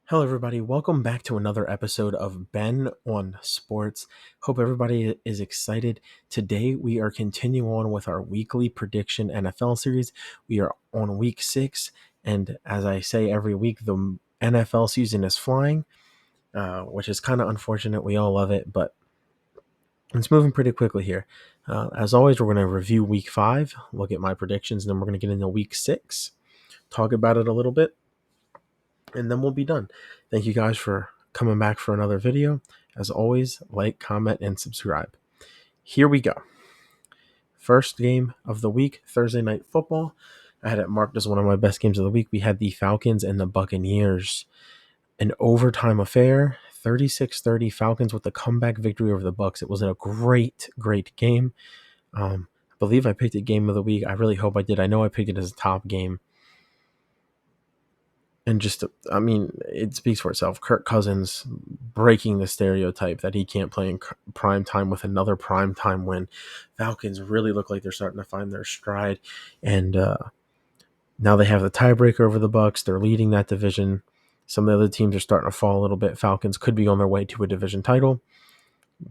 Hello, everybody. Welcome back to another episode of Ben on Sports. Hope everybody is excited. Today, we are continuing on with our weekly prediction NFL series. We are on week 6, and as I say every week, the NFL season is flying, which is kind of unfortunate. We all love it, but it's moving pretty quickly here. As always, we're going to review week 5, look at my predictions, and then we're going to get into week 6, talk about it a little bit, and then we'll be done. Thank you guys for coming back for another video. As always, like, comment, and subscribe. Here we go. First game of the week, Thursday Night Football. I had it marked as one of my best games of the week. We had the Falcons and the Buccaneers. An overtime affair, 36-30. Falcons with the comeback victory over the Bucs. It was a great game. I believe I picked it game of the week. I really hope I did. I know I picked it as a top game. And it speaks for itself. Kirk Cousins breaking the stereotype that he can't play in prime time with another prime time win. Falcons really look like they're starting to find their stride, and now they have the tiebreaker over the Bucs. They're leading that division. Some of the other teams are starting to fall a little bit. Falcons could be on their way to a division title.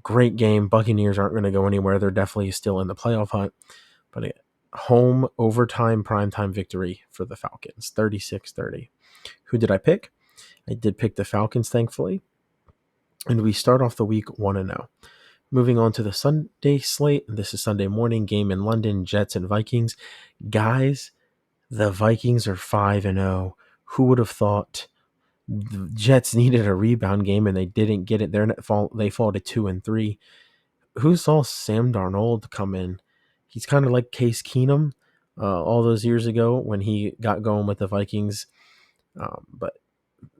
Great game. Buccaneers aren't going to go anywhere. They're definitely still in the playoff hunt, but a home overtime primetime victory for the Falcons, 36-30. Who did I pick? I did pick the Falcons, thankfully. And we start off the week 1-0. Moving on to the Sunday slate. This is Sunday morning game in London, Jets and Vikings. Guys, the Vikings are 5-0. Who would have thought? The Jets needed a rebound game and they didn't get it. They fall to 2-3. Who saw Sam Darnold come in? He's kind of like Case Keenum all those years ago when he got going with the Vikings. But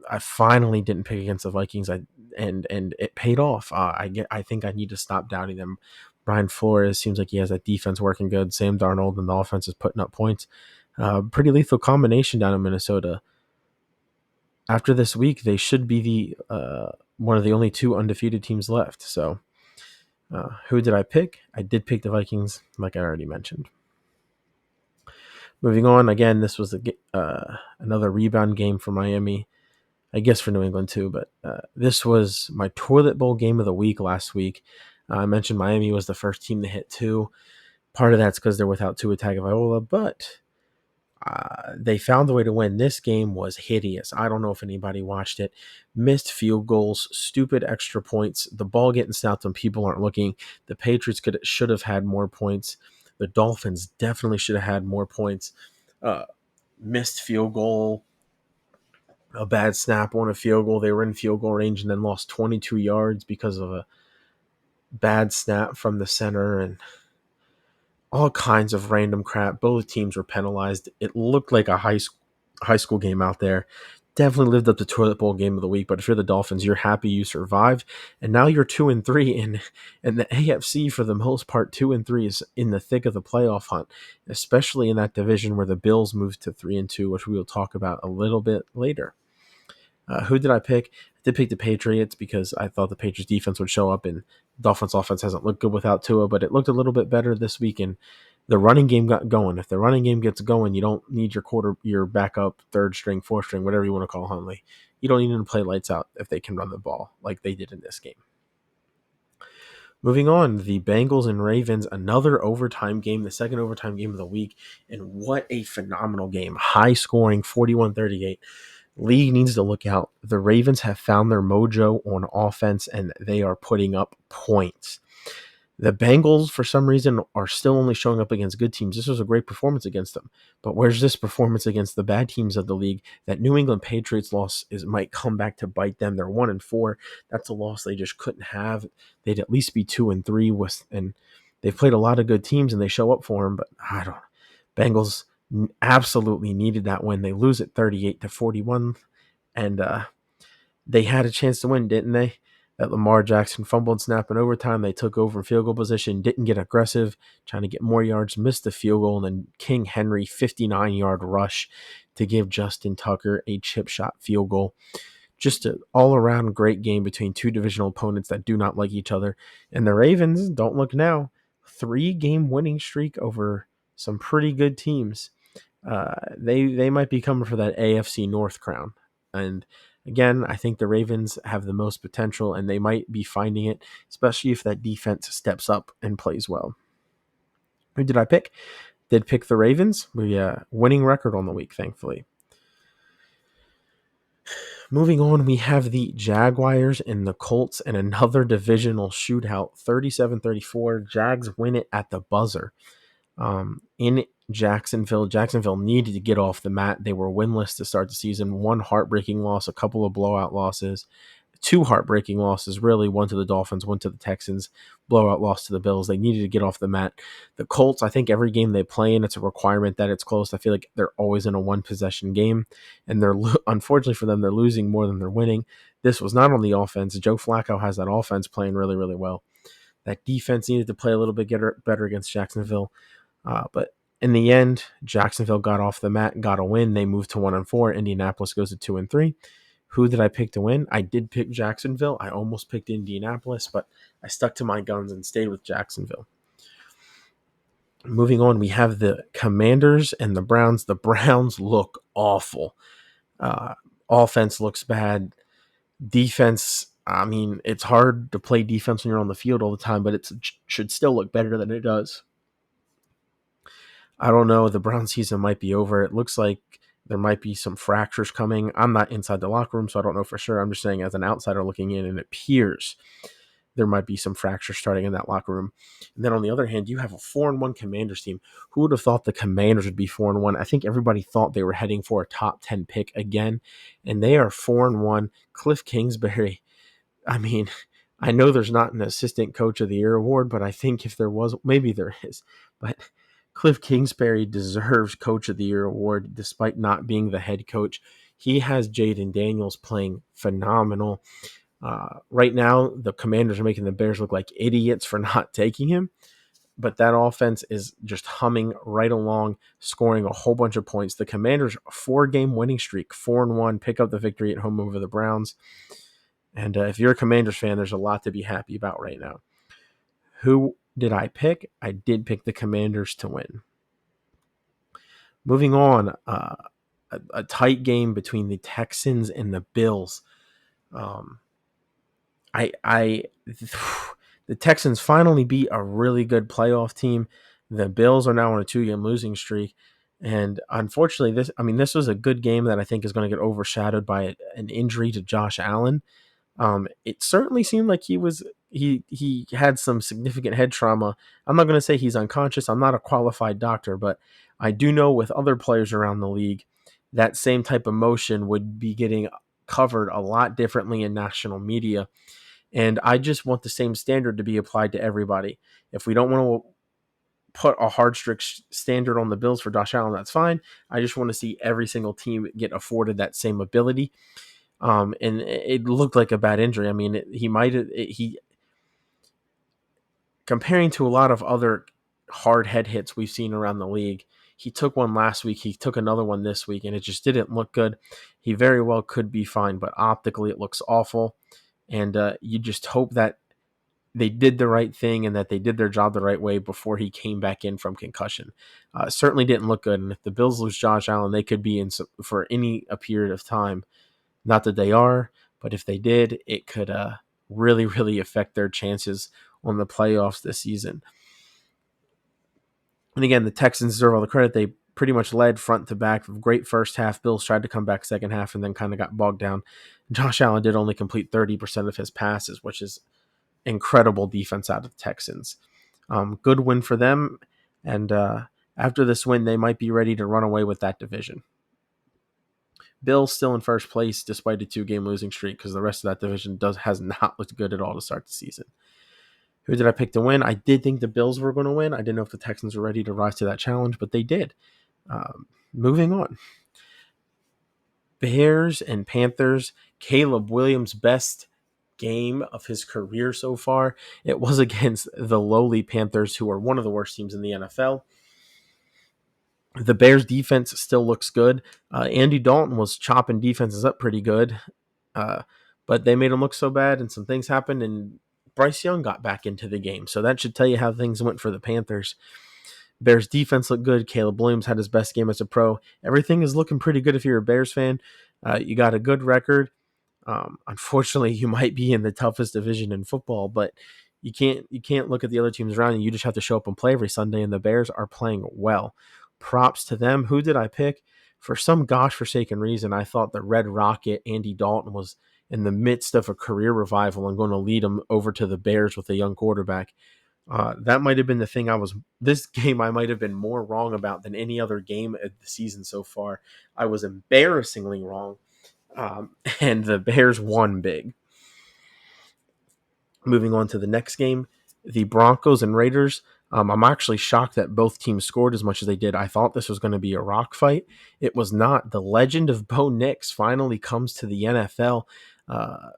I finally didn't pick against the Vikings. And it paid off. I think I need to stop doubting them. Brian Flores seems like he has that defense working good. Sam Darnold and the offense is putting up points. Pretty lethal combination down in Minnesota. After this week, they should be the one of the only 2 undefeated teams left. So, who did I pick? I did pick the Vikings, like I already mentioned. Moving on, again, this was another rebound game for Miami. I guess for New England too, but this was my toilet bowl game of the week last week. I mentioned Miami was the first team to hit 2. Part of that's because they're without Tua Tagovailoa, but they found a way to win. This game was hideous. I don't know if anybody watched it. Missed field goals, stupid extra points, the ball getting snapped when people aren't looking. The Patriots should have had more points. The Dolphins definitely should have had more points. Missed field goal, a bad snap on a field goal. They were in field goal range and then lost 22 yards because of a bad snap from the center and all kinds of random crap. Both teams were penalized. It looked like a high school game out there. Definitely lived up to toilet bowl game of the week. But if you're the Dolphins, you're happy you survived, and now you're 2-3 in the AFC for the most part. 2-3 is in the thick of the playoff hunt, especially in that division where the Bills moved to 3-2, which we will talk about a little bit later. Who did I pick? I did pick the Patriots because I thought the Patriots defense would show up, and Dolphins offense hasn't looked good without Tua, but it looked a little bit better this week, and the running game got going. If the running game gets going, you don't need your backup, third string, fourth string, whatever you want to call Huntley. You don't need them to play lights out if they can run the ball like they did in this game. Moving on, the Bengals and Ravens, another overtime game, the second overtime game of the week, and what a phenomenal game. High scoring, 41-38. League needs to look out. The Ravens have found their mojo on offense, and they are putting up points. The Bengals, for some reason, are still only showing up against good teams. This was a great performance against them. But where's this performance against the bad teams of the league? That New England Patriots loss might come back to bite them. They're 1-4. That's a loss they just couldn't have. They'd at least be 2-3 and they've played a lot of good teams and they show up for them. But I don't. Bengals absolutely needed that win. They lose it 38-41, and they had a chance to win, didn't they? That Lamar Jackson fumbled snap in overtime. They took over in field goal position, didn't get aggressive, trying to get more yards, missed the field goal, and then King Henry 59-yard rush to give Justin Tucker a chip shot field goal. Just an all-around great game between 2 divisional opponents that do not like each other. And the Ravens, don't look now, 3-game winning streak over some pretty good teams. They might be coming for that AFC North crown. And Again, I think the Ravens have the most potential, and they might be finding it, especially if that defense steps up and plays well. Who did I pick? Did pick the Ravens. We winning record on the week, thankfully. Moving on, we have the Jaguars and the Colts and another divisional shootout, 37-34. Jags win it at the buzzer. In Jacksonville. Jacksonville needed to get off the mat. They were winless to start the season. One heartbreaking loss, a couple of blowout losses, two heartbreaking losses, really. One to the Dolphins, one to the Texans, blowout loss to the Bills. They needed to get off the mat. The Colts, I think every game they play in, it's a requirement that it's close. I feel like they're always in a one-possession game, and unfortunately for them, they're losing more than they're winning. This was not on the offense. Joe Flacco has that offense playing really, really well. That defense needed to play a little bit better against Jacksonville. But in the end, Jacksonville got off the mat, got a win. They moved to 1-4. Indianapolis goes to 2-3. Who did I pick to win? I did pick Jacksonville. I almost picked Indianapolis, but I stuck to my guns and stayed with Jacksonville. Moving on, we have the Commanders and the Browns. The Browns look awful. Offense looks bad. Defense, I mean, it's hard to play defense when you're on the field all the time, but it should still look better than it does. I don't know. The Brown season might be over. It looks like there might be some fractures coming. I'm not inside the locker room, so I don't know for sure. I'm just saying as an outsider looking in, and it appears there might be some fractures starting in that locker room. And then on the other hand, you have a 4-1 Commanders team. Who would have thought the Commanders would be 4-1? I think everybody thought they were heading for a top 10 pick again, and they are 4-1. Cliff Kingsbury, I mean, I know there's not an assistant coach of the year award, but I think if there was, maybe there is, but Cliff Kingsbury deserves Coach of the Year award despite not being the head coach. He has Jaden Daniels playing phenomenal. Right now, the Commanders are making the Bears look like idiots for not taking him, but that offense is just humming right along, scoring a whole bunch of points. The Commanders' 4-game winning streak, 4-1, pick up the victory at home over the Browns. And if you're a Commanders fan, there's a lot to be happy about right now. Who did I pick? I did pick the Commanders to win. Moving on, a tight game between the Texans and the Bills. The Texans finally beat a really good playoff team. The Bills are now on a 2-game losing streak. And unfortunately, this was a good game that I think is going to get overshadowed by an injury to Josh Allen. It certainly seemed like he had some significant head trauma. I'm not going to say he's unconscious. I'm not a qualified doctor, but I do know with other players around the league, that same type of motion would be getting covered a lot differently in national media. And I just want the same standard to be applied to everybody. If we don't want to put a hard, strict standard on the Bills for Josh Allen, that's fine. I just want to see every single team get afforded that same ability. And it looked like a bad injury. I mean, he comparing to a lot of other hard head hits we've seen around the league, he took one last week, he took another one this week, and it just didn't look good. He very well could be fine, but optically it looks awful. And you just hope that they did the right thing and that they did their job the right way before he came back in from concussion. Certainly didn't look good. And if the Bills lose Josh Allen, they could be in for a period of time. Not that they are, but if they did, it could really, really affect their chances on the playoffs this season. And again, the Texans deserve all the credit. They pretty much led front to back. Great first half. Bills tried to come back second half and then kind of got bogged down. Josh Allen did only complete 30% of his passes, which is incredible defense out of the Texans. Good win for them. And after this win, they might be ready to run away with that division. Bills still in first place despite a 2-game losing streak because the rest of that division has not looked good at all to start the season. Who did I pick to win? I did think the Bills were going to win. I didn't know if the Texans were ready to rise to that challenge, but they did. Moving on. Bears and Panthers. Caleb Williams' best game of his career so far. It was against the lowly Panthers, who are one of the worst teams in the NFL. The Bears defense still looks good. Andy Dalton was chopping defenses up pretty good, but they made him look so bad and some things happened and Bryce Young got back into the game. So that should tell you how things went for the Panthers. Bears defense looked good. Caleb Williams had his best game as a pro. Everything is looking pretty good if you're a Bears fan. You got a good record. Unfortunately, you might be in the toughest division in football, but you can't look at the other teams around you. You just have to show up and play every Sunday, and the Bears are playing well. Props to them. Who did I pick? For some gosh forsaken reason, I thought the Red Rocket, Andy Dalton, was in the midst of a career revival and going to lead him over to the Bears with a young quarterback. That might have been the thing this game I might have been more wrong about than any other game of the season so far. I was embarrassingly wrong. And the Bears won big. Moving on to the next game, the Broncos and Raiders. I'm actually shocked that both teams scored as much as they did. I thought this was going to be a rock fight. It was not. The legend of Bo Nix finally comes to the NFL. A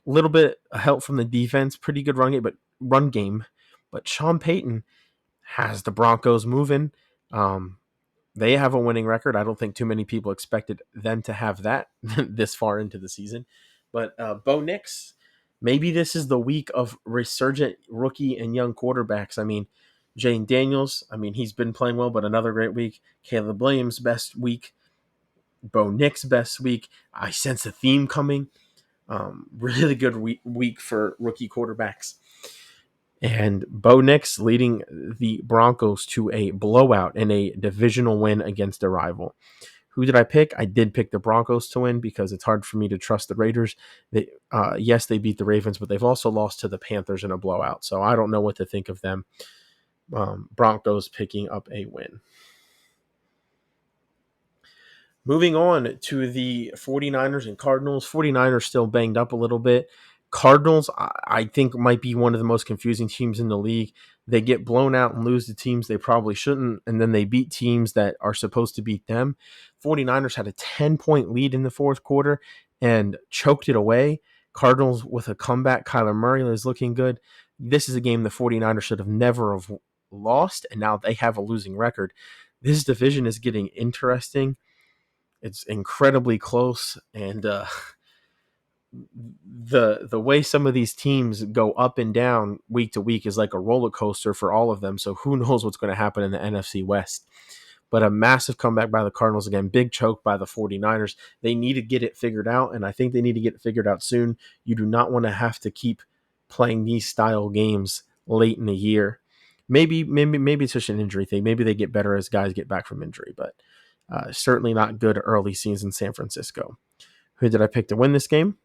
little bit of help from the defense, pretty good run game. But Sean Payton has the Broncos moving. They have a winning record. I don't think too many people expected them to have that this far into the season. But Bo Nix, maybe this is the week of resurgent rookie and young quarterbacks. I mean, Jane Daniels, he's been playing well, but another great week. Caleb Williams, best week. Bo Nix, best week. I sense a theme coming. Really good week for rookie quarterbacks. And Bo Nix leading the Broncos to a blowout and a divisional win against a rival. Who did I pick? I did pick the Broncos to win because it's hard for me to trust the Raiders. Yes, they beat the Ravens, but they've also lost to the Panthers in a blowout. So I don't know what to think of them. Broncos picking up a win. Moving on to the 49ers and Cardinals. 49ers still banged up a little bit. Cardinals, I think, might be one of the most confusing teams in the league. They get blown out and lose to teams they probably shouldn't, and then they beat teams that are supposed to beat them. 49ers had a 10-point lead in the fourth quarter and choked it away. Cardinals with a comeback. Kyler Murray is looking good. This is a game the 49ers should have never have lost, and now they have a losing record. This division is getting interesting. It's incredibly close, and the way some of these teams go up and down week to week is like a roller coaster for all of them. So who knows what's going to happen in the NFC West. But a massive comeback by the Cardinals again, big choke by the 49ers. They need to get it figured out, and I think they need to get it figured out soon. You do not want to have to keep playing these style games late in the year. Maybe it's just an injury thing. Maybe they get better as guys get back from injury, but certainly not good early season San Francisco. Who did I pick to win this game?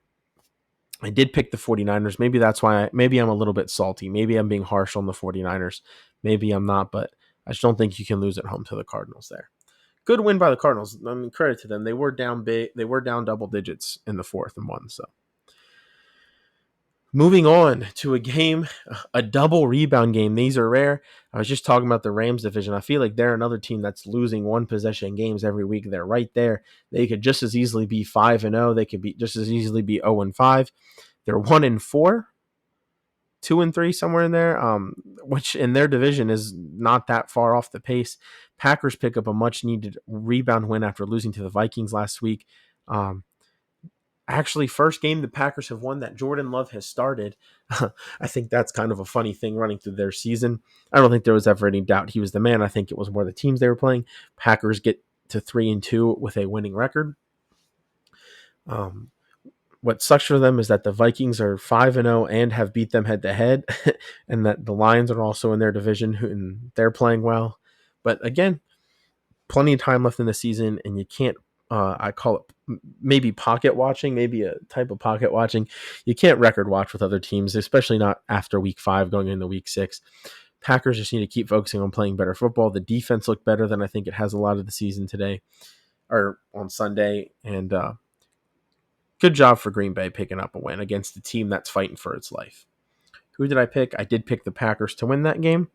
I did pick the 49ers. Maybe that's why maybe I'm a little bit salty. Maybe I'm being harsh on the 49ers. Maybe I'm not, but I just don't think you can lose at home to the Cardinals there. Good win by the Cardinals. I mean, credit to them. They were down big. They were down double digits in the fourth and won. So moving on to a game, a double rebound game. These are rare. I was just talking about the Rams division. I feel like they're another team that's losing one possession games every week. They're right there. They could just as easily be 5-0. They could be just as easily be 0-5. They're 1-4, 2-3, somewhere in there. Which in their division is not that far off the pace. Packers pick up a much needed rebound win after losing to the Vikings last week. Actually, first game the Packers have won that Jordan Love has started. I think that's kind of a funny thing running through their season. I don't think there was ever any doubt he was the man. I think it was more the teams they were playing. Packers get to 3-2 with a winning record. What sucks for them is that the Vikings are 5-0 and have beat them head to head, and that the Lions are also in their division and they're playing well. But again, plenty of time left in the season, and you can't. I call it maybe pocket watching, maybe a type of pocket watching. You can't record watch with other teams, especially not after week 5 going into week 6. Packers just need to keep focusing on playing better football. The defense looked better than I think it has a lot of the season today or on Sunday. And good job for Green Bay picking up a win against a team that's fighting for its life. Who did I pick? I did pick the Packers to win that game.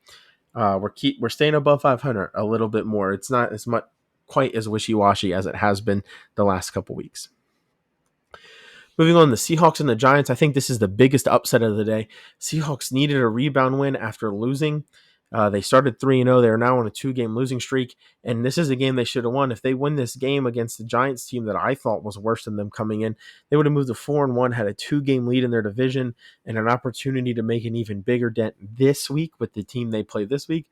We're staying above 500 a little bit more. It's not as much quite as wishy-washy as it has been the last couple weeks. Moving on, the Seahawks and the Giants. I think this is the biggest upset of the day. Seahawks needed a rebound win after losing. They started 3-0. They are now on a 2-game losing streak, and this is a game they should have won. If they win this game against the Giants team that I thought was worse than them coming in, they would have moved to 4-1, had a 2-game lead in their division, and an opportunity to make an even bigger dent this week with the team they play this week.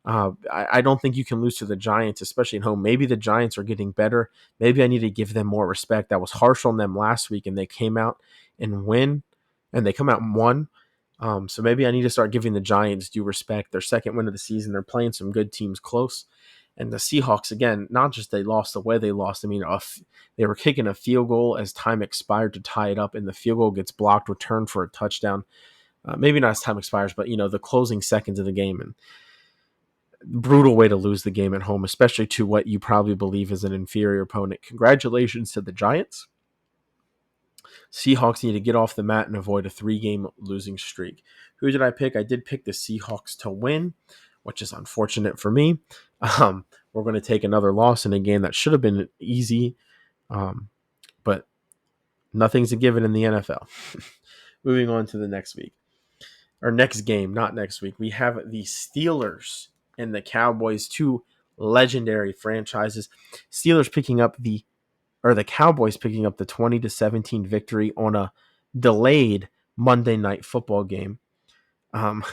I don't think you can lose to the Giants, especially at home. Maybe the Giants are getting better. Maybe I need to give them more respect. I was harsh on them last week, and they came out and win, and they come out and won. So maybe I need to start giving the Giants due respect. Their second win of the season. They're playing some good teams close. And the Seahawks, again, not just they lost the way they lost. I mean, they were kicking a field goal as time expired to tie it up, and the field goal gets blocked, returned for a touchdown. Maybe not as time expires, but the closing seconds of the game, and brutal way to lose the game at home, especially to what you probably believe is an inferior opponent. Congratulations to the Giants. Seahawks need to get off the mat and avoid a 3-game losing streak. Who did I pick? I did pick the Seahawks to win, which is unfortunate for me. We're going to take another loss in a game that should have been easy, but nothing's a given in the NFL. Moving on to the next week. Or next game, not next week. We have the Steelers and the Cowboys, two legendary franchises. Steelers picking up the Cowboys picking up the 20-17 victory on a delayed Monday Night Football game. I'm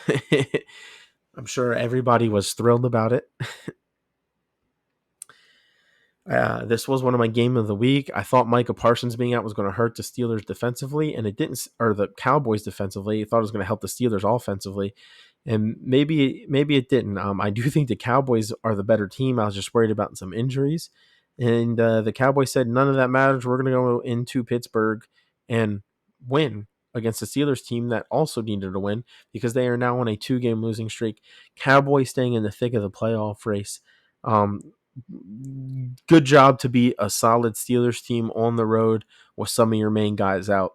sure everybody was thrilled about it. This was one of my game of the week. I thought Micah Parsons being out was going to hurt the Steelers defensively, and it didn't, or the Cowboys defensively. I thought it was going to help the Steelers offensively, and maybe it didn't. I do think the Cowboys are the better team. I was just worried about some injuries, and the Cowboys said none of that matters. We're going to go into Pittsburgh and win against the Steelers team that also needed to win because they are now on a 2-game losing streak. Cowboys staying in the thick of the playoff race. Good job to be a solid Steelers team on the road with some of your main guys out.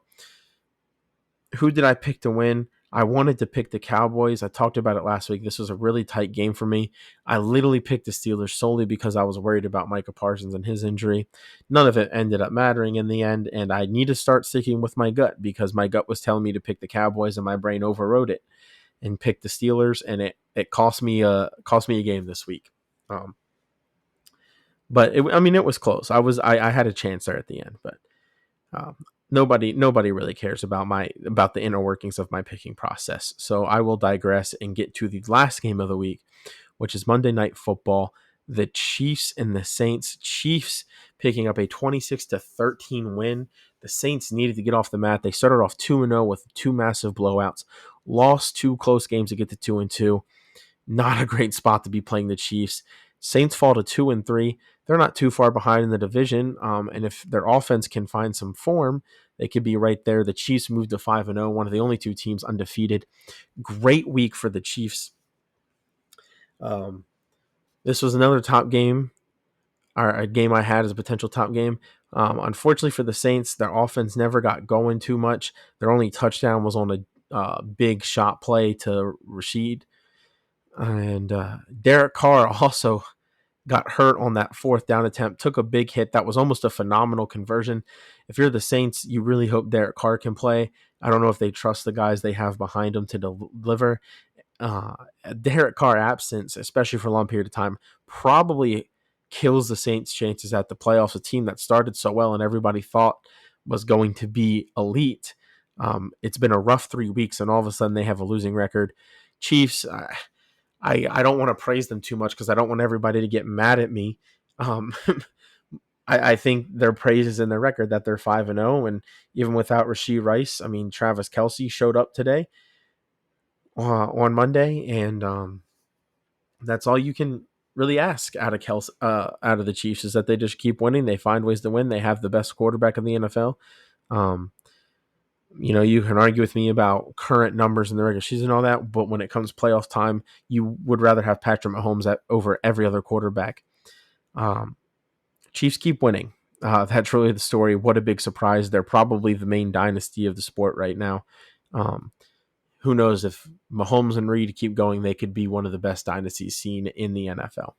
Who did I pick to win? I wanted to pick the Cowboys. I talked about it last week. This was a really tight game for me. I literally picked the Steelers solely because I was worried about Micah Parsons and his injury. None of it ended up mattering in the end, and I need to start sticking with my gut because my gut was telling me to pick the Cowboys and my brain overrode it and picked the Steelers, and it cost me a game this week. But it was close. I had a chance there at the end, but nobody really cares about the inner workings of my picking process. So I will digress and get to the last game of the week, which is Monday Night Football. The Chiefs and the Saints. Chiefs picking up a 26-13 win. The Saints needed to get off the mat. They started off 2-0 with 2 massive blowouts. Lost 2 close games to get to 2-2. Not a great spot to be playing the Chiefs. Saints fall to 2-3. They're not too far behind in the division, and if their offense can find some form, they could be right there. The Chiefs moved to 5-0, one of the only 2 teams undefeated. Great week for the Chiefs. This was another top game, or a game I had as a potential top game. Unfortunately for the Saints, their offense never got going too much. Their only touchdown was on a big shot play to Rashid. And Derek Carr also got hurt on that 4th down attempt, took a big hit. That was almost a phenomenal conversion. If you're the Saints, you really hope Derek Carr can play. I don't know if they trust the guys they have behind them to deliver. Derek Carr absence, especially for a long period of time, probably kills the Saints' chances at the playoffs, a team that started so well and everybody thought was going to be elite. It's been a rough 3 weeks, and all of a sudden they have a losing record. Chiefs, I don't want to praise them too much because I don't want everybody to get mad at me. I think their praise is in their record that they're 5-0, and even without Rashee Rice, Travis Kelce showed up today on Monday, and that's all you can really ask out of the Chiefs is that they just keep winning. They find ways to win. They have the best quarterback in the NFL. You can argue with me about current numbers in the regular season and all that, but when it comes playoff time, you would rather have Patrick Mahomes over every other quarterback. Chiefs keep winning. That's really the story. What a big surprise. They're probably the main dynasty of the sport right now. Who knows if Mahomes and Reed keep going, they could be one of the best dynasties seen in the NFL.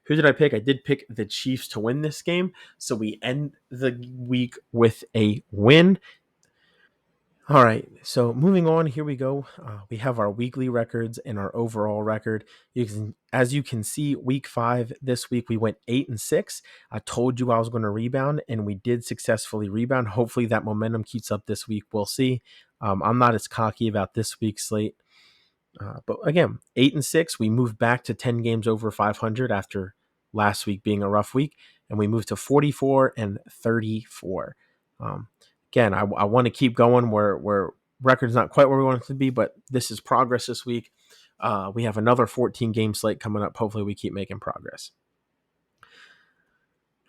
Who did I pick? I did pick the Chiefs to win this game. So we end the week with a win. All right, so moving on, here we go. We have our weekly records and our overall record. As you can see, week 5 this week we went 8-6. I told you I was going to rebound, and we did successfully rebound. Hopefully that momentum keeps up this week. We'll see. I'm not as cocky about this week's slate. But again, 8-6, we moved back to 10 games over 500 after last week being a rough week, and we moved to 44-34. Again, I want to keep going where record's not quite where we want it to be, but this is progress this week. We have another 14 game slate coming up. Hopefully, we keep making progress.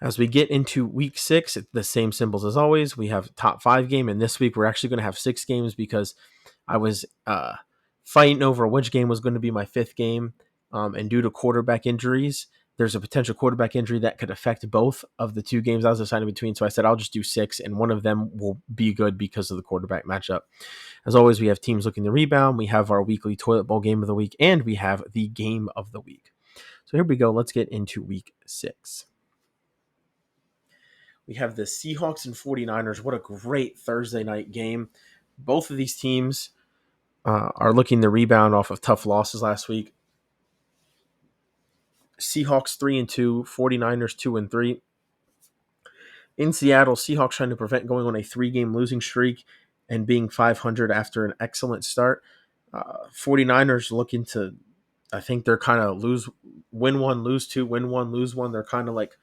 As we get into week 6, it's the same symbols as always. We have top 5 game, and this week we're actually going to have 6 games because I was fighting over which game was going to be my 5th game, and due to quarterback injuries, there's a potential quarterback injury that could affect both of the 2 games I was deciding between. So I said I'll just do 6, and one of them will be good because of the quarterback matchup. As always, we have teams looking to rebound. We have our weekly toilet bowl game of the week, and we have the game of the week. So here we go. Let's get into week 6. We have the Seahawks and 49ers. What a great Thursday night game. Both of these teams are looking to rebound off of tough losses last week. Seahawks 3-2, 49ers 2-3. In Seattle, Seahawks trying to prevent going on a 3-game losing streak and being 500 after an excellent start. 49ers looking to, I think they're kind of win 1, lose 2, win 1, lose 1. They're kind of like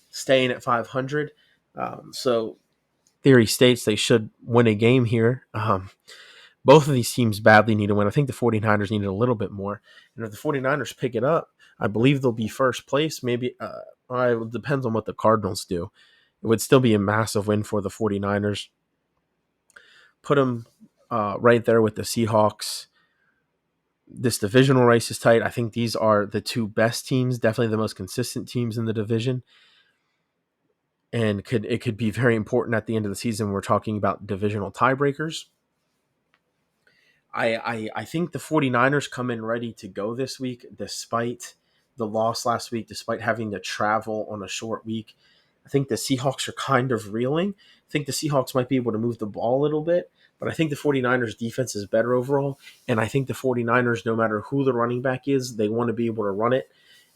staying at 500. So theory states they should win a game here. Both of these teams badly need to win. I think the 49ers need it a little bit more. And if the 49ers pick it up, I believe they'll be first place. Maybe it depends on what the Cardinals do. It would still be a massive win for the 49ers. Put them right there with the Seahawks. This divisional race is tight. I think these are the 2 best teams, definitely the most consistent teams in the division. And it could be very important at the end of the season. We're talking about divisional tiebreakers. I think the 49ers come in ready to go this week, despite the loss last week, despite having to travel on a short week. I think the Seahawks are kind of reeling. I think the Seahawks might be able to move the ball a little bit, but I think the 49ers defense is better overall. And I think the 49ers, no matter who the running back is, they want to be able to run it.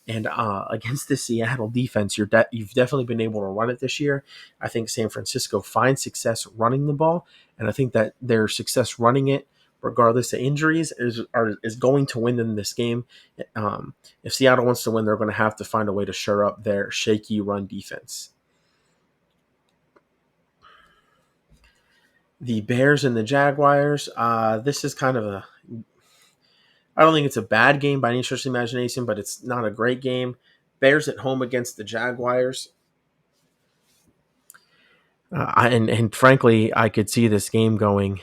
And against the Seattle defense, you've definitely been able to run it this year. I think San Francisco finds success running the ball, and I think that their success running it, regardless of injuries, is going to win them this game. If Seattle wants to win, they're going to have to find a way to shore up their shaky run defense. The Bears and the Jaguars. This is kind of I don't think it's a bad game by any stretch of the imagination, but it's not a great game. Bears at home against the Jaguars. And frankly, I could see this game going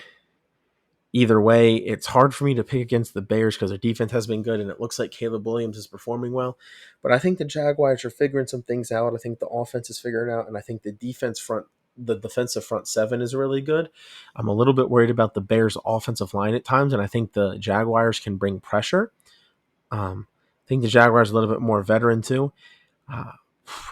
either way. It's hard for me to pick against the Bears because their defense has been good, and it looks like Caleb Williams is performing well. But I think the Jaguars are figuring some things out. I think the offense is figuring out, and I think the defensive front 7 is really good. I'm a little bit worried about the Bears' offensive line at times, and I think the Jaguars can bring pressure. I think the Jaguars are a little bit more veteran too.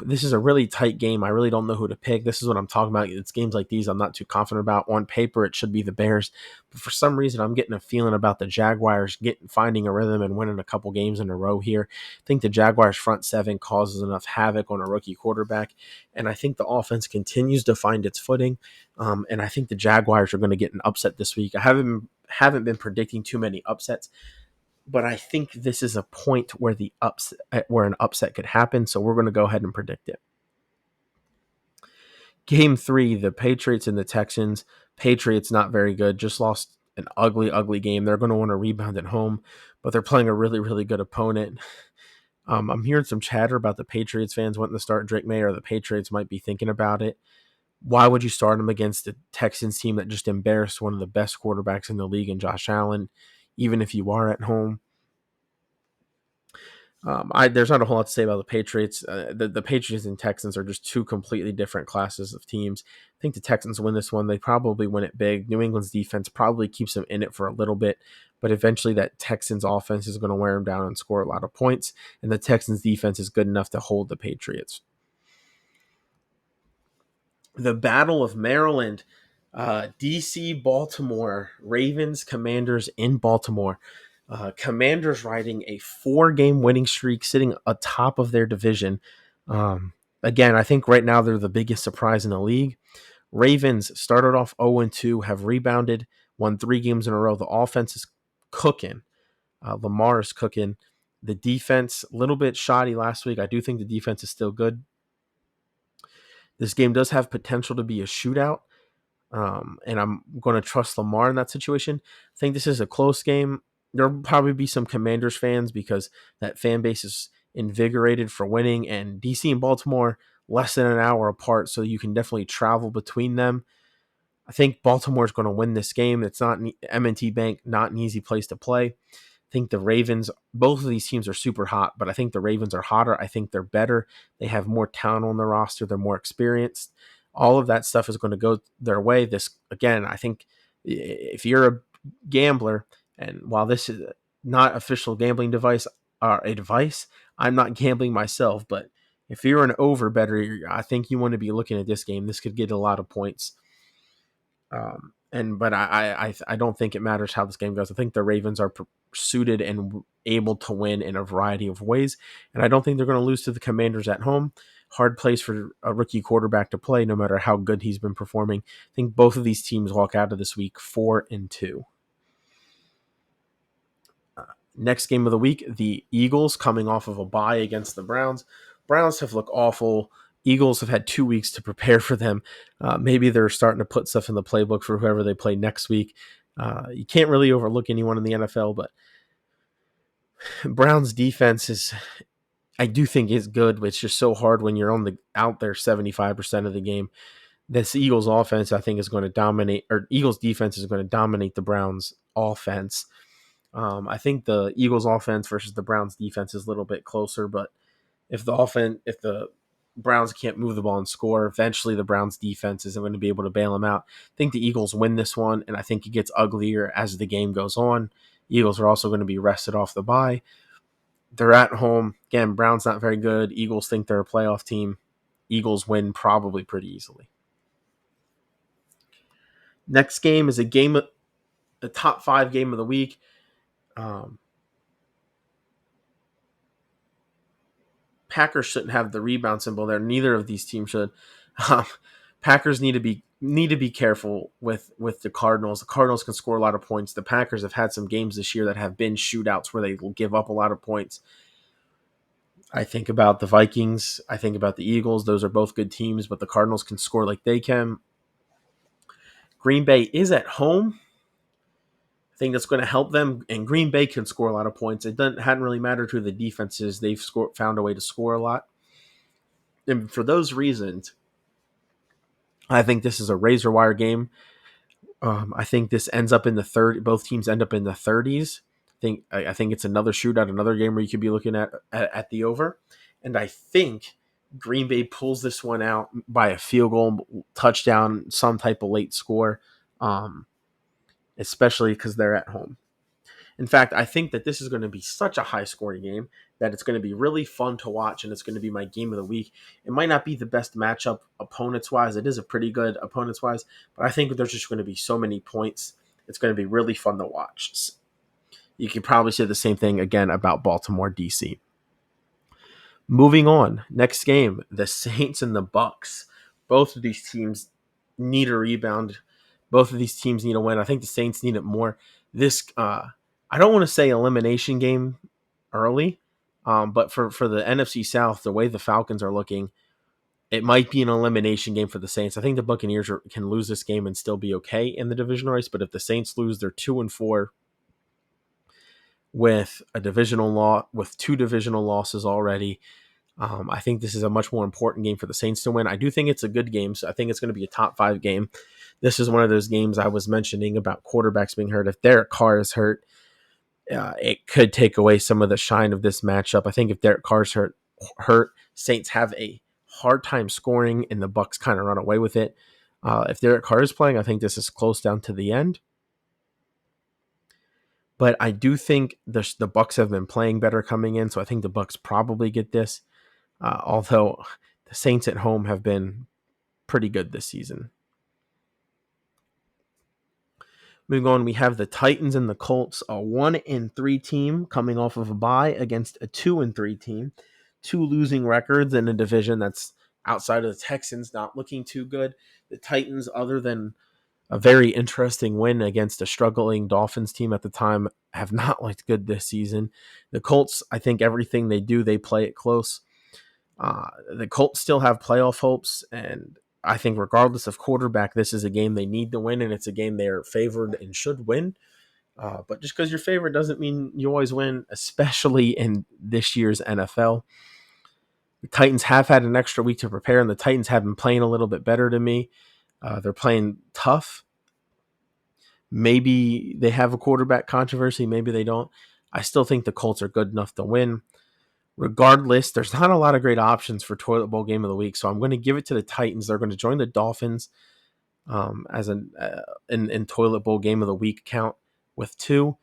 This is a really tight game. I really don't know who to pick. This is what I'm talking about. It's games like these I'm not too confident about. On paper, it should be the Bears, but for some reason, I'm getting a feeling about the Jaguars finding a rhythm and winning a couple games in a row here. I think the Jaguars' front 7 causes enough havoc on a rookie quarterback, and I think the offense continues to find its footing. And I think the Jaguars are going to get an upset this week. I haven't been predicting too many upsets, but I think this is a point where an upset could happen, so we're going to go ahead and predict it. Game 3, the Patriots and the Texans. Patriots not very good, just lost an ugly game. They're going to want to rebound at home, but they're playing a really, really good opponent. I'm hearing some chatter about the Patriots fans wanting to start Drake May, or the Patriots might be thinking about it. Why would you start him against the Texans team that just embarrassed one of the best quarterbacks in the league in Josh Allen, even if you are at home? There's not a whole lot to say about the Patriots. The Patriots and Texans are just 2 completely different classes of teams. I think the Texans win this one. They probably win it big. New England's defense probably keeps them in it for a little bit, but eventually that Texans offense is going to wear them down and score a lot of points, and the Texans defense is good enough to hold the Patriots. The Battle of Maryland, DC, Baltimore, Ravens, Commanders in Baltimore. Commanders riding a 4-game winning streak, sitting atop of their division. Again, I think right now they're the biggest surprise in the league. Ravens started off 0-2, have rebounded, won 3 games in a row. The offense is cooking. Lamar is cooking. The defense, a little bit shoddy last week. I do think the defense is still good. This game does have potential to be a shootout, and I'm going to trust Lamar in that situation. I think this is a close game. There'll probably be some Commanders fans because that fan base is invigorated for winning, and DC and Baltimore less than an hour apart, so you can definitely travel between them. I think Baltimore is going to win this game. It's not M&T Bank, not an easy place to play. I think the Ravens, both of these teams are super hot, but I think the Ravens are hotter. I think they're better. They have more talent on their roster. They're more experienced. All of that stuff is going to go their way. This, again, I think if you're a gambler, and while this is not official gambling device or advice, I'm not gambling myself, but if you're an over better, I think you want to be looking at this game. This could get a lot of points. But I don't think it matters how this game goes. I think the Ravens are suited and able to win in a variety of ways, and I don't think they're going to lose to the Commanders at home. Hard place for a rookie quarterback to play, no matter how good he's been performing. I think both of these teams walk out of this week 4-2. Next game of the week, the Eagles coming off of a bye against the Browns. Browns have looked awful. Eagles have had 2 weeks to prepare for them. Maybe they're starting to put stuff in the playbook for whoever they play next week. You can't really overlook anyone in the NFL, but Browns defense is, I do think, is good, but it's just so hard when you're out there 75% of the game. This Eagles offense, I think, is going to dominate, or Eagles defense is going to dominate the Browns offense. I think the Eagles offense versus the Browns defense is a little bit closer, but if the Browns can't move the ball and score, eventually the Browns defense isn't going to be able to bail them out. I think the Eagles win this one, and I think it gets uglier as the game goes on. Eagles are also going to be rested off the bye. They're at home. Again, Browns not very good. Eagles think they're a playoff team. Eagles win probably pretty easily. Next game is a top 5 game of the week. Packers shouldn't have the rebound symbol there. Neither of these teams should. Packers need to be careful with the Cardinals. The Cardinals can score a lot of points. The Packers have had some games this year that have been shootouts where they will give up a lot of points. I think about the Vikings. I think about the Eagles. Those are both good teams, but the Cardinals can score like they can. Green Bay is at home. I think that's going to help them, and Green Bay can score a lot of points. Hadn't really mattered who the defense is. They've found a way to score a lot. And for those reasons, I think this is a razor wire game. I think this ends up in the third. Both teams end up in the 30s. I think it's another shootout, another game where you could be looking at the over. And I think Green Bay pulls this one out by a field goal, touchdown, some type of late score, especially because they're at home. In fact, I think that this is going to be such a high-scoring game that it's going to be really fun to watch, and it's going to be my game of the week. It might not be the best matchup opponents-wise. It is a pretty good opponents-wise, but I think there's just going to be so many points. It's going to be really fun to watch. You could probably say the same thing again about Baltimore, DC. Moving on, next game, the Saints and the Bucks. Both of these teams need a rebound. Both of these teams need a win. I think the Saints need it more. I don't want to say elimination game early, but for the NFC South, the way the Falcons are looking, it might be an elimination game for the Saints. I think the Buccaneers can lose this game and still be okay in the divisional race, but if the Saints lose, they're 2-4 with with 2 divisional losses already. I think this is a much more important game for the Saints to win. I do think it's a good game, so I think it's going to be a top 5 game. This is one of those games I was mentioning about quarterbacks being hurt. If Derek Carr is hurt, it could take away some of the shine of this matchup. I think if Derek Carr's hurt, Saints have a hard time scoring, and the Bucks kind of run away with it. If Derek Carr is playing, I think this is close down to the end. But I do think the Bucks have been playing better coming in, so I think the Bucks probably get this. Although the Saints at home have been pretty good this season. Moving on, we have the Titans and the Colts, a 1-3 team coming off of a bye against a 2-3 team. 2 losing records in a division that's outside of the Texans, not looking too good. The Titans, other than A very interesting win against a struggling Dolphins team at the time. Have not looked good this season. The Colts, I think everything they do, they play it close. The Colts still have playoff hopes, and I think regardless of quarterback, this is a game they need to win, and it's a game they're favored and should win. But just because you're favored doesn't mean you always win, especially in this year's NFL. The Titans have had an extra week to prepare, and the Titans have been playing a little bit better to me. They're playing tough. Maybe they have a quarterback controversy. Maybe they don't. I still think the Colts are good enough to win. Regardless, there's not a lot of great options for Toilet Bowl Game of the Week, so I'm going to give it to the Titans. They're going to join the Dolphins as an in Toilet Bowl Game of the Week count with 2.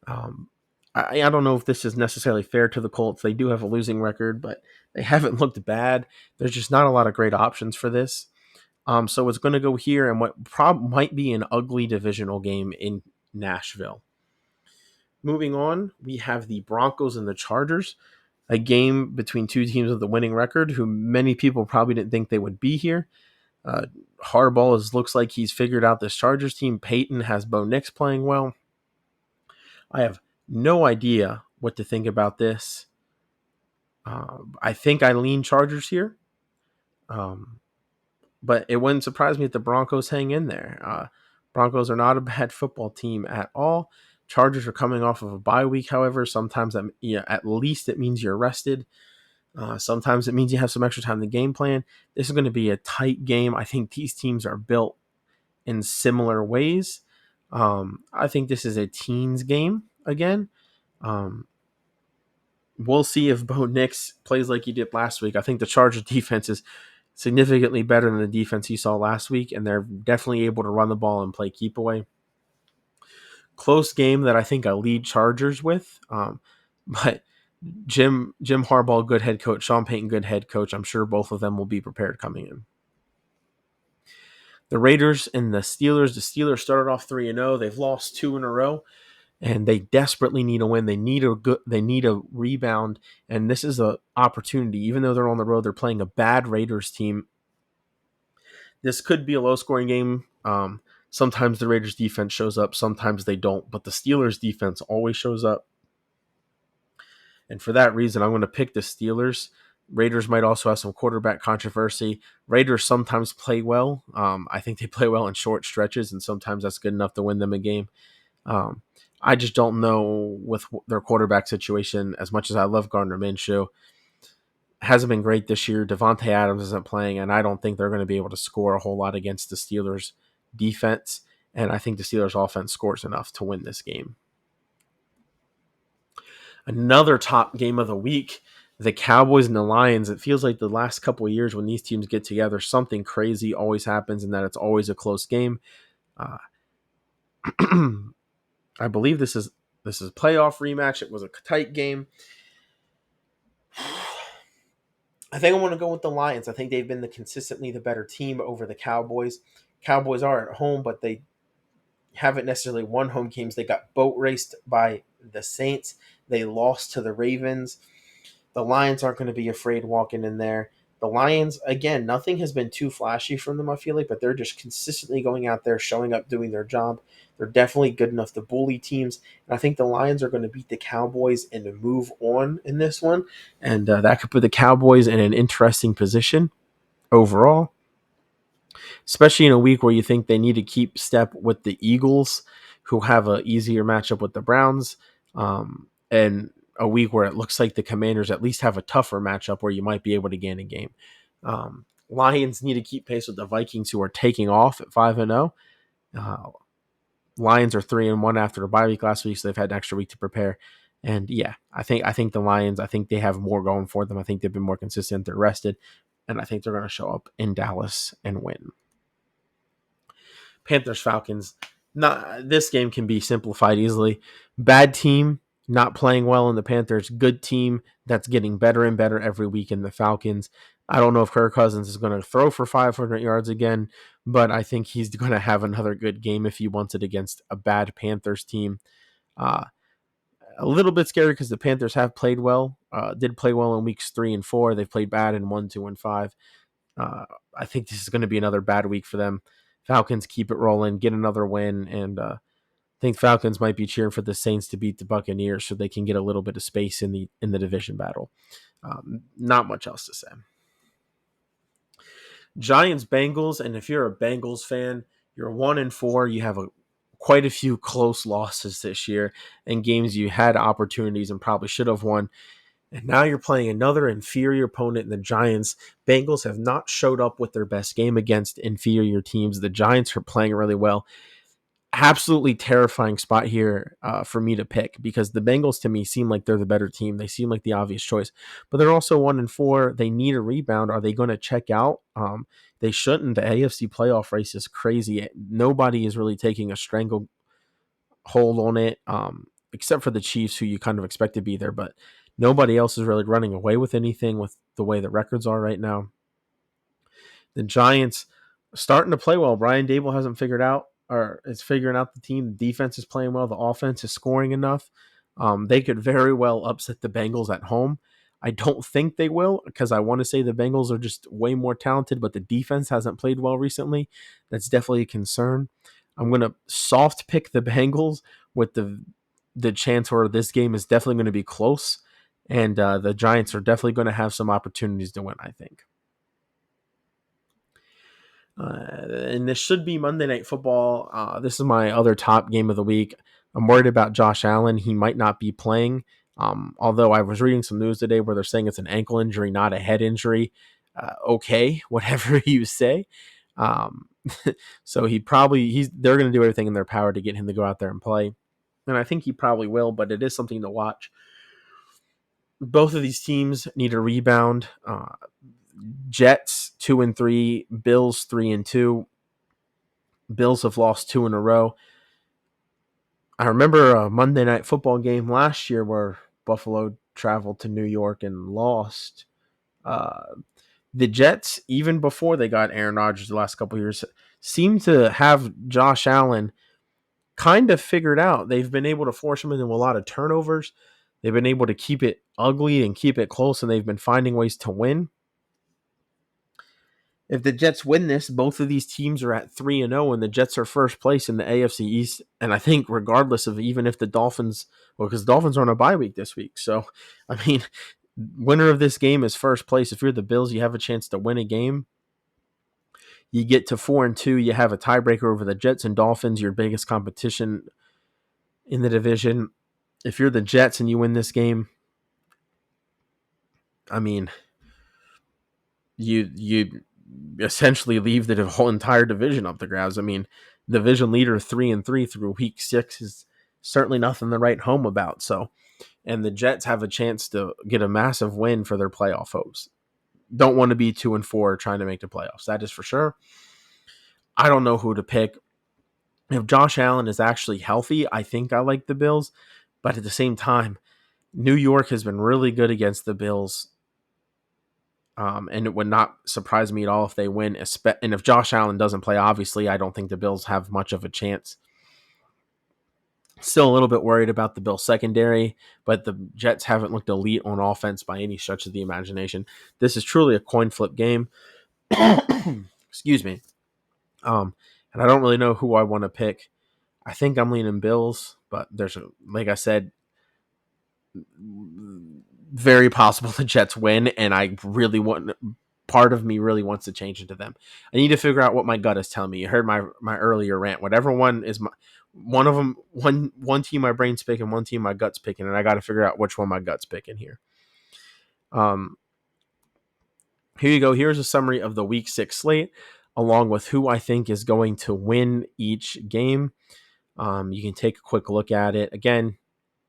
I don't know if this is necessarily fair to the Colts. They do have a losing record, but they haven't looked bad. There's just not a lot of great options for this. So it's going to go here and what might be an ugly divisional game in Nashville. Moving on, we have the Broncos and the Chargers, a game between two teams with a winning record who many people probably didn't think they would be here. Harbaugh looks like he's figured out this Chargers team. Peyton has Bo Nix playing well. I have no idea what to think about this. I think I lean Chargers here. But it wouldn't surprise me if the Broncos hang in there. Broncos are not a bad football team at all. Chargers are coming off of a bye week, however. Sometimes that, at least it means you're rested. Sometimes it means you have some extra time to game plan. This is going to be a tight game. I think these teams are built in similar ways. I think this is a teens game again. We'll see if Bo Nix plays like he did last week. I think the Chargers defense is significantly better than the defense he saw last week, and they're definitely able to run the ball and play keep away. Close game that I think I lead Chargers with, but Jim Harbaugh, good head coach, Sean Payton, good head coach. I'm sure both of them will be prepared coming in. The Raiders and the Steelers. The Steelers started off 3-0. They've lost 2 in a row, and they desperately need a win. They need a rebound, and this is an opportunity. Even though they're on the road, they're playing a bad Raiders team. This could be a low-scoring game. Sometimes the Raiders defense shows up, sometimes they don't, but the Steelers defense always shows up. And for that reason, I'm going to pick the Steelers. Raiders might also have some quarterback controversy. Raiders sometimes play well. I think they play well in short stretches, and sometimes that's good enough to win them a game. I just don't know with their quarterback situation. As much as I love Gardner Minshew, hasn't been great this year. Devontae Adams isn't playing, and I don't think they're going to be able to score a whole lot against the Steelers' defense. And I think the Steelers' offense scores enough to win this game. Another top game of the week, the Cowboys and the Lions. It feels like the last couple of years when these teams get together, something crazy always happens, and that it's always a close game. I believe this is a playoff rematch. It was a tight game. I think I want to go with the Lions. I think they've been consistently the better team over the Cowboys. Cowboys are at home, but they haven't necessarily won home games. They got boat raced by the Saints. They lost to the Ravens. The Lions aren't going to be afraid walking in there. The Lions, again, nothing has been too flashy from them, I feel like, but they're just consistently going out there, showing up, doing their job. They're definitely good enough to bully teams. And I think the Lions are going to beat the Cowboys and to move on in this one. And that could put the Cowboys in an interesting position overall, especially in a week where you think they need to keep step with the Eagles, who have an easier matchup with the Browns, and a week where it looks like the Commanders at least have a tougher matchup where you might be able to gain a game. Lions need to keep pace with the Vikings, who are taking off at 5-0. Lions are 3-1 after a bye week last week, so they've had an extra week to prepare. And yeah, I think the Lions, I think they have more going for them. I think they've been more consistent. They're rested, and I think they're going to show up in Dallas and win. Panthers Falcons. This game can be simplified easily. Bad team, not playing well in the Panthers. Good team that's getting better and better every week in the Falcons. I don't know if Kirk Cousins is going to throw for 500 yards again, but I think he's going to have another good game if he wants it against a bad Panthers team. A little bit scary because the Panthers have played well, did play well in weeks 3 and 4. They've played bad in 1, 2, and 5. I think this is going to be another bad week for them. Falcons keep it rolling, get another win, and I think Falcons might be cheering for the Saints to beat the Buccaneers so they can get a little bit of space in the division battle. Not much else to say. Giants Bengals, and if you're a Bengals fan, you're 1-4. You have quite a few close losses this year and games you had opportunities and probably should have won. And now you're playing another inferior opponent in the Giants. Bengals have not showed up with their best game against inferior teams. The Giants are playing really well. Absolutely terrifying spot here for me to pick because the Bengals to me seem like they're the better team. They seem like the obvious choice, but they're also 1-4. They need a rebound. Are they going to check out? They shouldn't. The AFC playoff race is crazy. Nobody is really taking a stranglehold on it, except for the Chiefs, who you kind of expect to be there, but nobody else is really running away with anything with the way the records are right now. The Giants starting to play well. Brian Dable hasn't figured out or is figuring out the team. The defense is playing well. The offense is scoring enough. They could very well upset the Bengals at home. I don't think they will because I want to say the Bengals are just way more talented, but the defense hasn't played well recently. That's definitely a concern. I'm going to soft pick the Bengals with the chance where this game is definitely going to be close, and the Giants are definitely going to have some opportunities to win, I think. And this should be Monday Night Football. This is my other top game of the week. I'm worried about Josh Allen. He might not be playing. Although I was reading some news today where they're saying it's an ankle injury, not a head injury. Okay, whatever you say. So they're going to do everything in their power to get him to go out there and play. And I think he probably will, but it is something to watch. Both of these teams need a rebound. Jets 2-3, Bills 3-2. Bills have lost 2 in a row. I remember a Monday Night Football game last year where Buffalo traveled to New York and lost. The Jets, even before they got Aaron Rodgers the last couple of years, seem to have Josh Allen kind of figured out. They've been able to force him into a lot of turnovers. They've been able to keep it ugly and keep it close, and they've been finding ways to win. If the Jets win this, both of these teams are at 3-0, and the Jets are first place in the AFC East. And I think regardless of even if the Dolphins, because the Dolphins are on a bye week this week. So, I mean, winner of this game is first place. If you're the Bills, you have a chance to win a game. You get to 4-2, you have a tiebreaker over the Jets and Dolphins, your biggest competition in the division. If you're the Jets and you win this game, I mean, you essentially leave the whole entire division up the grabs. I mean, division leader 3-3 through week 6 is certainly nothing to write home about. So, and the Jets have a chance to get a massive win for their playoff hopes. Don't want to be 2-4 trying to make the playoffs. That is for sure. I don't know who to pick. If Josh Allen is actually healthy, I think I like the Bills. But at the same time, New York has been really good against the Bills. And it would not surprise me at all if they win. And if Josh Allen doesn't play, obviously, I don't think the Bills have much of a chance. Still a little bit worried about the Bills secondary, but the Jets haven't looked elite on offense by any stretch of the imagination. This is truly a coin flip game. Excuse me. And I don't really know who I want to pick. I think I'm leaning Bills, but like I said, very possible the Jets win, and part of me really wants to change into them. I need to figure out what my gut is telling me. You heard my earlier rant. Whatever one is one of them, one team my brain's picking, one team my gut's picking, and I got to figure out which one my gut's picking here. Here you go. Here's a summary of the Week 6 slate, along with who I think is going to win each game. You can take a quick look at it. Again,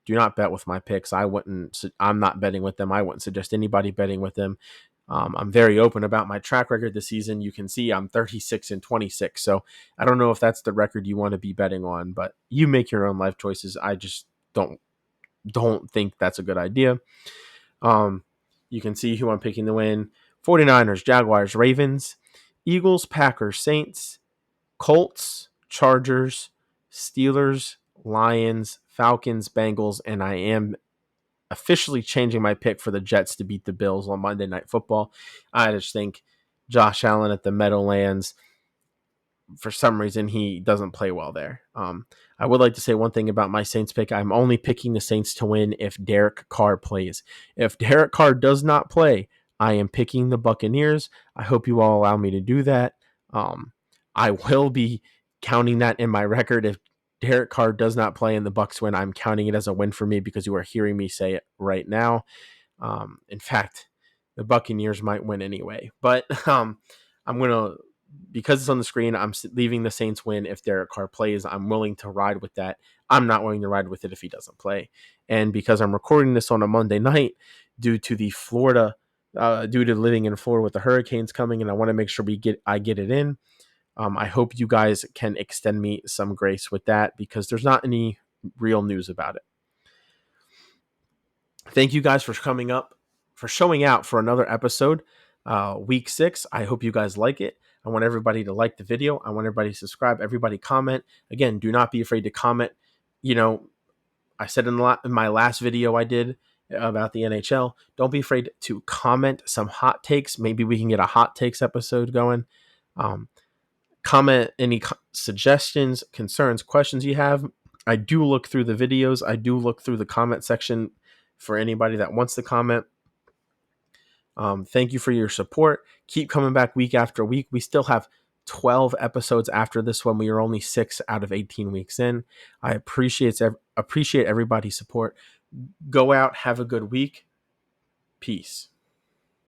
do not bet with my picks. I'm not betting with them. I wouldn't suggest anybody betting with them. I'm very open about my track record this season. You can see I'm 36-26. So I don't know if that's the record you want to be betting on, but you make your own life choices. I just don't think that's a good idea. You can see who I'm picking to win. 49ers, Jaguars, Ravens, Eagles, Packers, Saints, Colts, Chargers, Steelers, Lions, Falcons, Bengals, and I am officially changing my pick for the Jets to beat the Bills on Monday Night Football. I just think Josh Allen at the Meadowlands, for some reason he doesn't play well there. I would like to say one thing about my Saints pick. I'm only picking the Saints to win if Derek Carr plays. If Derek Carr does not play, I am picking the Buccaneers. I hope you all allow me to do that. I will be counting that in my record. If Derek Carr does not play and the Bucs win, I'm counting it as a win for me because you are hearing me say it right now. In fact, the Buccaneers might win anyway. But I'm going to, because it's on the screen, I'm leaving the Saints win if Derek Carr plays. I'm willing to ride with that. I'm not willing to ride with it if he doesn't play. And because I'm recording this on a Monday night due to due to living in Florida with the hurricanes coming, and I want to make sure I get it in. I hope you guys can extend me some grace with that because there's not any real news about it. Thank you guys for showing out for another episode, week 6. I hope you guys like it. I want everybody to like the video. I want everybody to subscribe. Everybody comment. Again, do not be afraid to comment. I said in my last video I did about the NHL, don't be afraid to comment some hot takes. Maybe we can get a hot takes episode going. Comment any suggestions, concerns, questions you have. I do look through the videos. I do look through the comment section for anybody that wants to comment. Thank you for your support. Keep coming back week after week. We still have 12 episodes after this one. We are only 6 out of 18 weeks in. I appreciate everybody's support. Go out, have a good week. Peace.